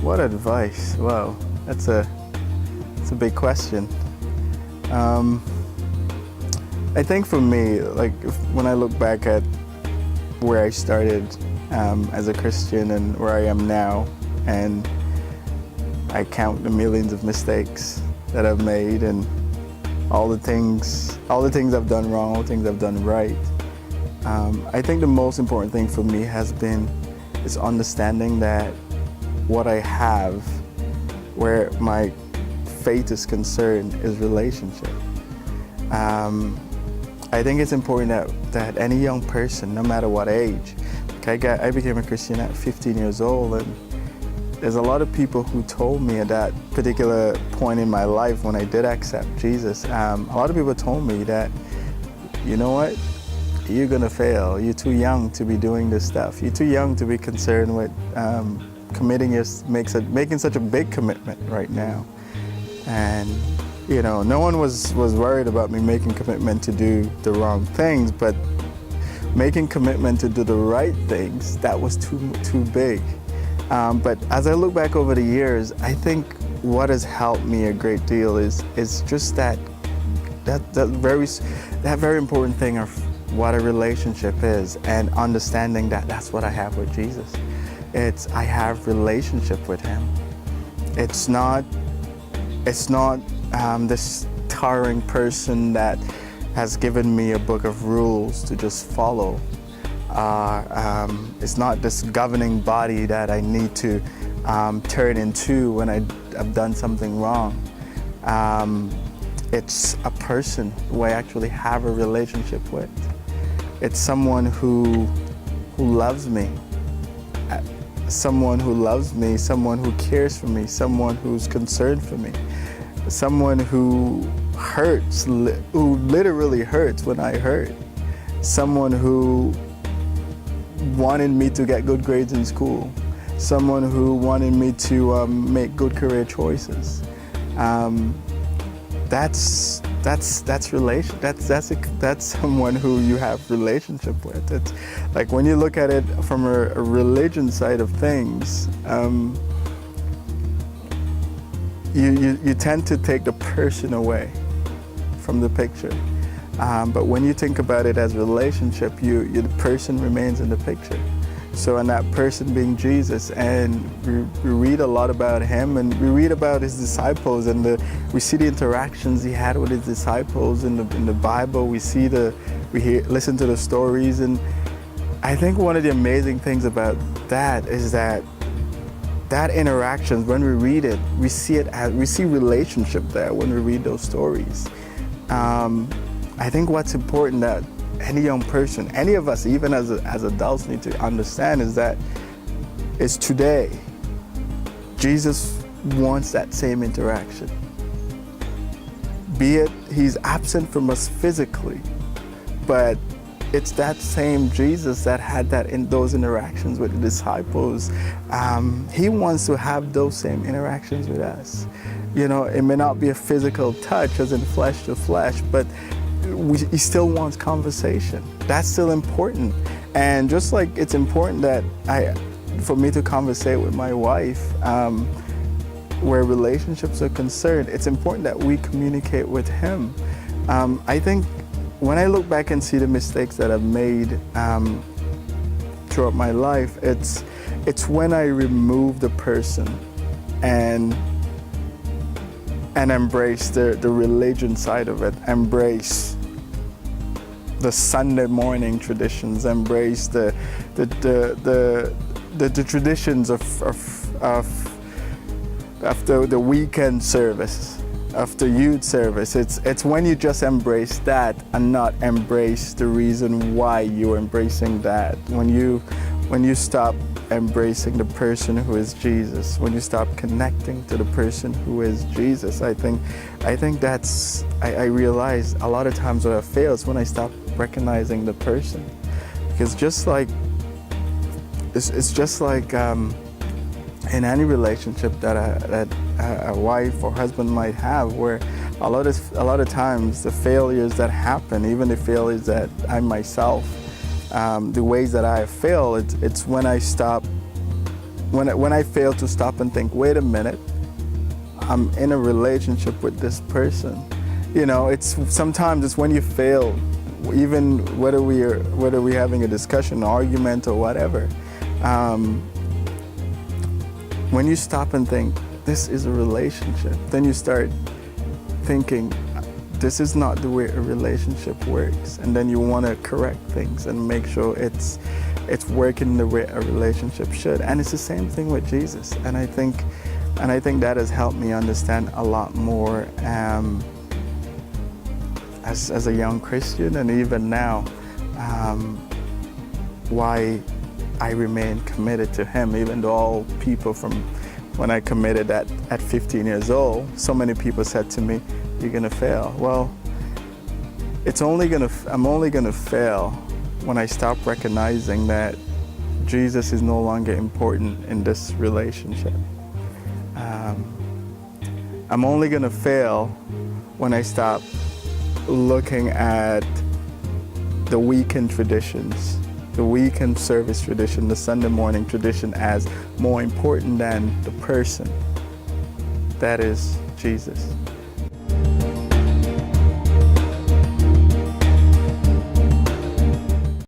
What advice? Wow, that's a big question. I think for me, when I look back at where I started as a Christian and where I am now, and I count the millions of mistakes that I've made and all the things I've done wrong, all the things I've done right. I think the most important thing for me has been is understanding that what I have, where my faith is concerned, is relationship. I think it's important that any young person, no matter what age, I became a Christian at 15 years old, and there's a lot of people who told me at that particular point in my life when I did accept Jesus, a lot of people told me that, you know what, you're gonna fail. You're too young to be doing this stuff. You're too young to be concerned with making such a big commitment right now. And no one was worried about me making commitment to do the wrong things, but making commitment to do the right things, that was too big. But as I look back over the years, I think what has helped me a great deal is just that very important thing of what a relationship is, and understanding that that's what I have with Jesus. I have relationship with Him. It's not this towering person that has given me a book of rules to just follow. It's not this governing body that I need to turn into when I've done something wrong. It's a person who I actually have a relationship with. It's someone who loves me. Someone who loves me, someone who cares for me, someone who's concerned for me, someone who hurts, who literally hurts when I hurt, someone who wanted me to get good grades in school, someone who wanted me to make good career choices. That's someone who you have relationship with. It's like when you look at it from a religion side of things, you tend to take the person away from the picture. But when you think about it as relationship, the person remains in the picture. So, and that person being Jesus, and we read a lot about Him, and we read about His disciples, and we see the interactions He had with His disciples in the Bible. We listen to the stories, and I think one of the amazing things about that is that interactions, when we read it, we see relationship there when we read those stories. I think what's important that any young person, any of us, even as adults, need to understand is today, Jesus wants that same interaction. Be it He's absent from us physically, but it's that same Jesus that had those interactions with the disciples. He wants to have those same interactions with us. It may not be a physical touch, as in flesh to flesh, but He still wants conversation. That's still important. And just like it's important that for me to conversate with my wife, where relationships are concerned, it's important that we communicate with Him. I think when I look back and see the mistakes that I've made throughout my life, it's when I remove the person and embrace the religion side of it, embrace the Sunday morning traditions, embrace the traditions of the weekend service, of the youth service. It's when you just embrace that and not embrace the reason why you're embracing that. When you stop embracing the person who is Jesus, when you stop connecting to the person who is Jesus, I think I realize a lot of times what I fail is when I stop recognizing the person. Because it's just like in any relationship that a wife or husband might have, where a lot of times the failures that happen, even the failures that I myself, the ways that I have failed, it's when I stop when I fail to stop and think, wait a minute, I'm in a relationship with this person. You know, sometimes it's when you fail, even whether we're having a discussion, argument, or whatever. When you stop and think, this is a relationship, then you start thinking, this is not the way a relationship works, and then you want to correct things and make sure it's working the way a relationship should. And it's the same thing with Jesus. And I think that has helped me understand a lot more as a young Christian, and even now, why I remain committed to Him, even though all people from when I committed at 15 years old, so many people said to me, you're gonna fail. Well, I'm only gonna fail when I stop recognizing that Jesus is no longer important in this relationship. I'm only gonna fail when I stop looking at the weekend traditions, the weekend service tradition, the Sunday morning tradition as more important than the person that is Jesus.